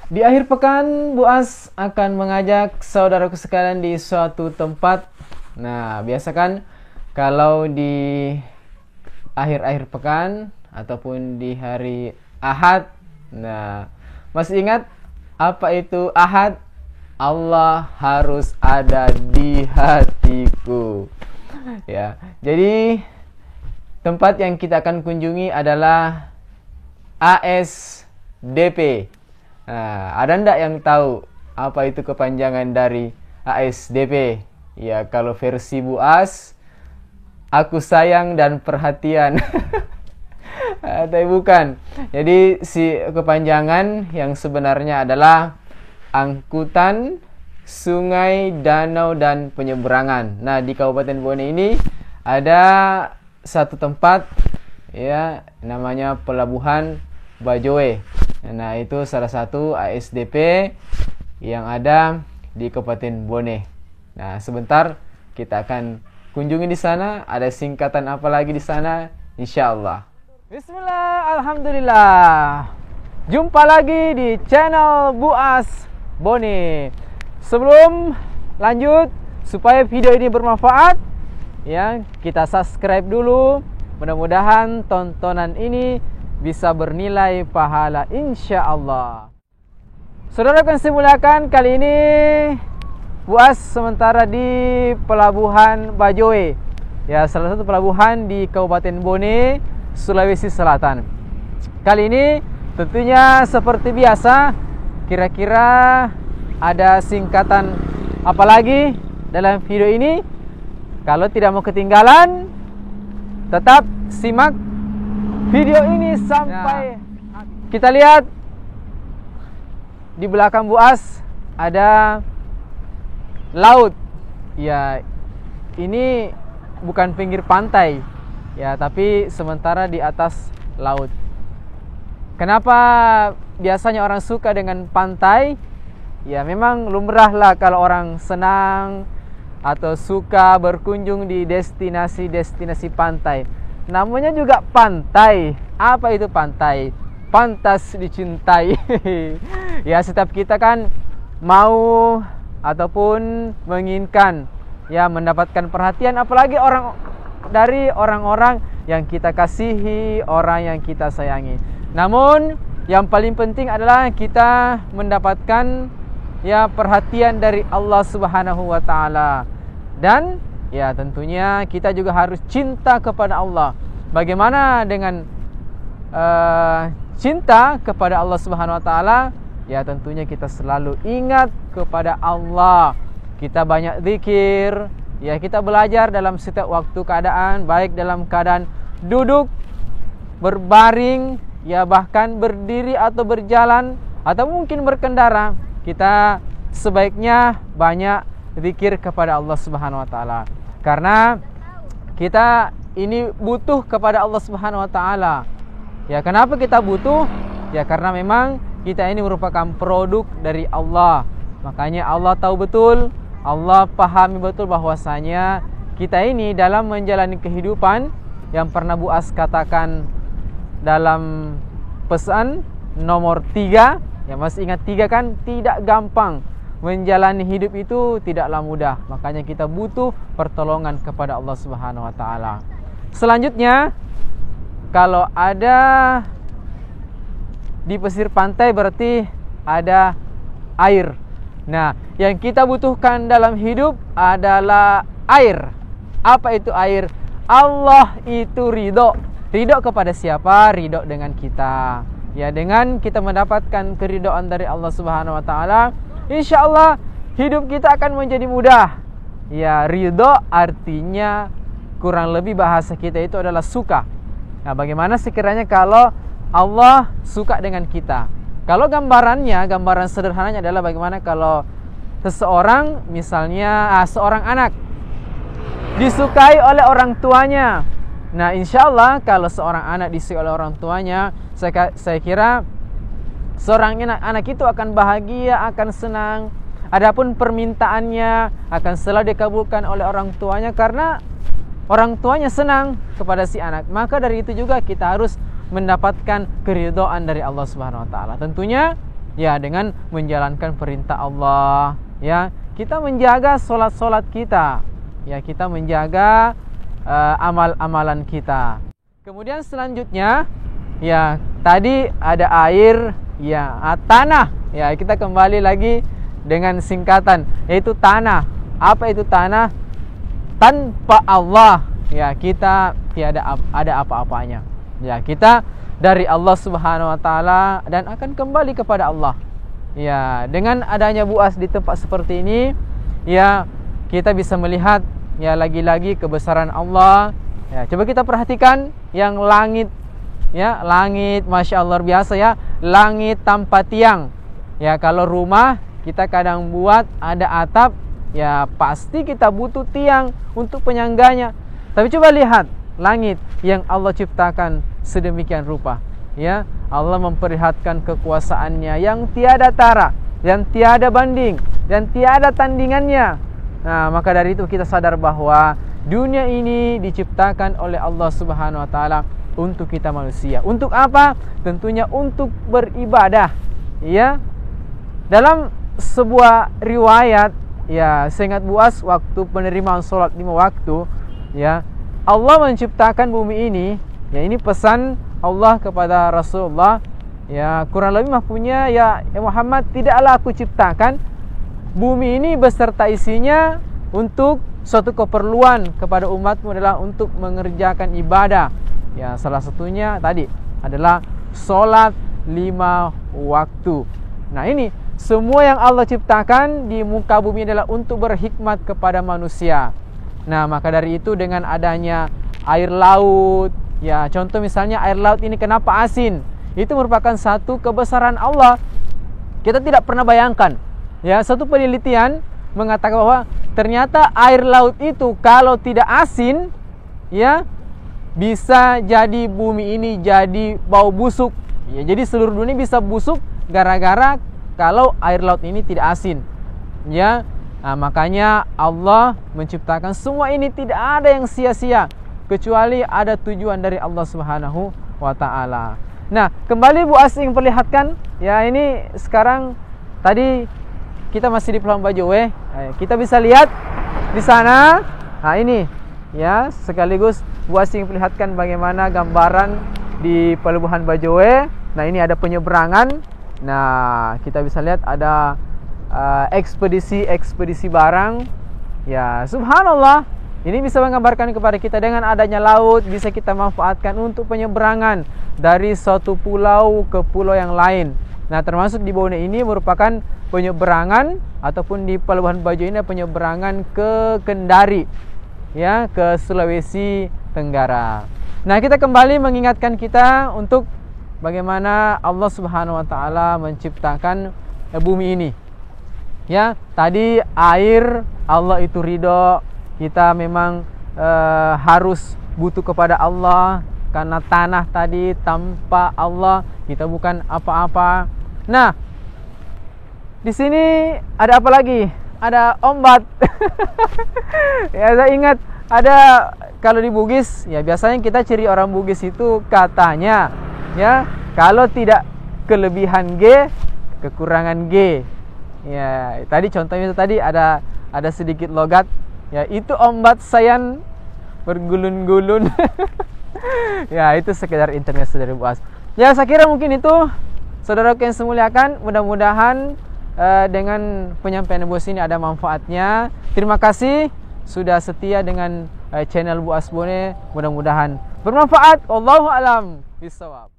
Di akhir pekan, Bu As akan mengajak saudaraku sekalian di suatu tempat. Nah, biasa kan kalau di akhir-akhir pekan ataupun di hari Ahad. Nah, masih ingat apa itu Ahad? Allah harus ada di hatiku. Ya, jadi tempat yang kita akan kunjungi adalah ASDP. Nah, ada ndak yang tahu apa itu kepanjangan dari ASDP? Ya, kalau versi Bu As, aku sayang dan perhatian. Tapi bukan. Jadi si kepanjangan yang sebenarnya adalah Angkutan Sungai, Danau, dan Penyeberangan. Nah, di Kabupaten Bone ini ada satu tempat ya namanya Pelabuhan Bajoe. Nah, itu salah satu ASDP yang ada di Kabupaten Bone. Nah, sebentar kita akan kunjungi di sana. Ada singkatan apa lagi di sana? Insyaallah. Bismillah, alhamdulillah. Jumpa lagi di channel Bu As Bone. Sebelum lanjut, supaya video ini bermanfaat, ya, kita subscribe dulu. Mudah-mudahan tontonan ini bisa bernilai pahala insyaallah. Saudara yang saya muliakan, kali ini Bu As sementara di Pelabuhan Bajoe. Ya, salah satu pelabuhan di Kabupaten Bone, Sulawesi Selatan. Kali ini tentunya seperti biasa, kira-kira ada singkatan apa lagi dalam video ini? Kalau tidak mau ketinggalan, tetap simak video ini sampai kita lihat di belakang Bu As ada laut. Ya, ini bukan pinggir pantai. Ya, tapi sementara di atas laut. Kenapa biasanya orang suka dengan pantai? Ya, memang lumrahlah kalau orang senang atau suka berkunjung di destinasi-destinasi pantai. Namanya juga pantai. Apa itu pantai? Pantas dicintai. Ya, setiap kita kan mau ataupun menginginkan ya mendapatkan perhatian, apalagi dari orang-orang yang kita kasihi, orang yang kita sayangi. Namun yang paling penting adalah kita mendapatkan ya perhatian dari Allah Subhanahu wa taala. Dan ya tentunya kita juga harus cinta kepada Allah. Bagaimana dengan cinta kepada Allah Subhanahu wa taala? Ya tentunya kita selalu ingat kepada Allah. Kita banyak zikir, ya kita belajar dalam setiap waktu keadaan, baik dalam keadaan duduk, berbaring, ya bahkan berdiri atau berjalan atau mungkin berkendara. Kita sebaiknya banyak zikir kepada Allah Subhanahu wa taala. Karena kita ini butuh kepada Allah Subhanahu wa taala. Ya, kenapa kita butuh? Ya karena memang kita ini merupakan produk dari Allah. Makanya Allah tahu betul, Allah pahami betul bahwasanya kita ini dalam menjalani kehidupan yang pernah Bu As katakan dalam pesan nomor 3, ya masih ingat 3 kan? Tidak gampang. Menjalani hidup itu tidaklah mudah. Makanya kita butuh pertolongan kepada Allah Subhanahu wa taala. Selanjutnya, kalau ada di pesisir pantai berarti ada air. Nah, yang kita butuhkan dalam hidup adalah air. Apa itu air? Allah itu ridho. Ridho kepada siapa? Ridho dengan kita. Ya, dengan kita mendapatkan keridhaan dari Allah Subhanahu wa taala, insyaallah hidup kita akan menjadi mudah. Ya, ridho artinya kurang lebih bahasa kita itu adalah suka. Nah, bagaimana sekiranya kalau Allah suka dengan kita? Kalau gambaran sederhananya adalah bagaimana kalau seseorang, misalnya seorang anak disukai oleh orang tuanya. Nah, insyaallah kalau seorang anak disukai oleh orang tuanya, saya kira seorang anak itu akan bahagia, akan senang. Adapun permintaannya akan selalu dikabulkan oleh orang tuanya karena orang tuanya senang kepada si anak. Maka dari itu juga kita harus mendapatkan keridhaan dari Allah Subhanahu wa taala. Tentunya Ya, dengan menjalankan perintah Allah. Ya, kita menjaga solat-solat kita. Ya, kita menjaga amal-amalan kita. Kemudian selanjutnya, ya tadi ada air, ya tanah. Ya, kita kembali lagi dengan singkatan, yaitu tanah. Apa itu tanah? Tanpa Allah, ya kita tiada ada apa-apanya. Ya, kita dari Allah Subhanahu wa taala dan akan kembali kepada Allah. Ya, dengan adanya buas di tempat seperti ini, ya kita bisa melihat ya lagi-lagi kebesaran Allah. Ya, coba kita perhatikan yang langit. Ya, langit Masya Allah luar biasa ya. Langit tanpa tiang. Ya, kalau rumah kita kadang buat ada atap, ya pasti kita butuh tiang untuk penyangganya. Tapi coba lihat langit yang Allah ciptakan sedemikian rupa. Ya, Allah memperlihatkan kekuasaannya yang tiada tara, yang tiada banding, dan tiada tandingannya. Nah, maka dari itu kita sadar bahwa dunia ini diciptakan oleh Allah Subhanahu wa taala untuk kita manusia. Untuk apa? Tentunya untuk beribadah. Ya. Dalam sebuah riwayat, ya, seingat buas waktu penerimaan sholat 5 waktu, ya, Allah menciptakan bumi ini. Ya, ini pesan Allah kepada Rasulullah. Ya, kurang lebih mafhumnya, ya Muhammad, tidaklah aku ciptakan bumi ini beserta isinya untuk suatu keperluan kepada umatmu adalah untuk mengerjakan ibadah. Ya, salah satunya tadi adalah sholat 5 waktu. Nah, ini semua yang Allah ciptakan di muka bumi adalah untuk berhikmat kepada manusia. Nah, maka dari itu dengan adanya air laut, ya contoh misalnya air laut ini kenapa asin? Itu merupakan satu kebesaran Allah. Kita tidak pernah bayangkan. Ya, satu penelitian mengatakan bahwa ternyata air laut itu kalau tidak asin, ya bisa jadi bumi ini jadi bau busuk. Ya, jadi seluruh dunia bisa busuk gara-gara kalau air laut ini tidak asin. Ya, nah, makanya Allah menciptakan semua ini tidak ada yang sia-sia kecuali ada tujuan dari Allah Subhanahu wa taala. Nah, kembali Bu Asing perlihatkan, ya ini sekarang tadi kita masih di Pelabuhan Bajoe. Kita bisa lihat di sana. Nah, ini ya sekaligus Bu Asing perlihatkan bagaimana gambaran di Pelabuhan Bajoe. Nah, ini ada penyeberangan. Nah, kita bisa lihat ada ekspedisi barang. Ya, subhanallah. Ini bisa menggambarkan kepada kita dengan adanya laut bisa kita manfaatkan untuk penyeberangan dari suatu pulau ke pulau yang lain. Nah, termasuk di Bone ini merupakan penyeberangan ataupun di Pelabuhan Bajo ini penyeberangan ke Kendari, ya, ke Sulawesi Tenggara. Nah, kita kembali mengingatkan kita untuk bagaimana Allah Subhanahu wa taala menciptakan bumi ini. Ya, tadi air Allah itu ridho, kita memang harus butuh kepada Allah karena tanah tadi tanpa Allah kita bukan apa-apa. Nah, di sini ada apa lagi? Ada ombat. Ya, saya ingat ada kalau di Bugis, ya biasanya kita ciri orang Bugis itu katanya, ya kalau tidak kelebihan G, kekurangan G. Ya, tadi contohnya itu tadi ada sedikit logat, ya itu ombat sayan bergulun-gulun. Ya, itu sekedar intermezzo dari Bu As. Ya, saya kira mungkin itu saudaraku yang saya muliakan, mudah-mudahan dengan penyampaian Bu As ini ada manfaatnya. Terima kasih sudah setia dengan channel Bu As Bone, mudah-mudahan bermanfaat. Wallahu alam bisawab.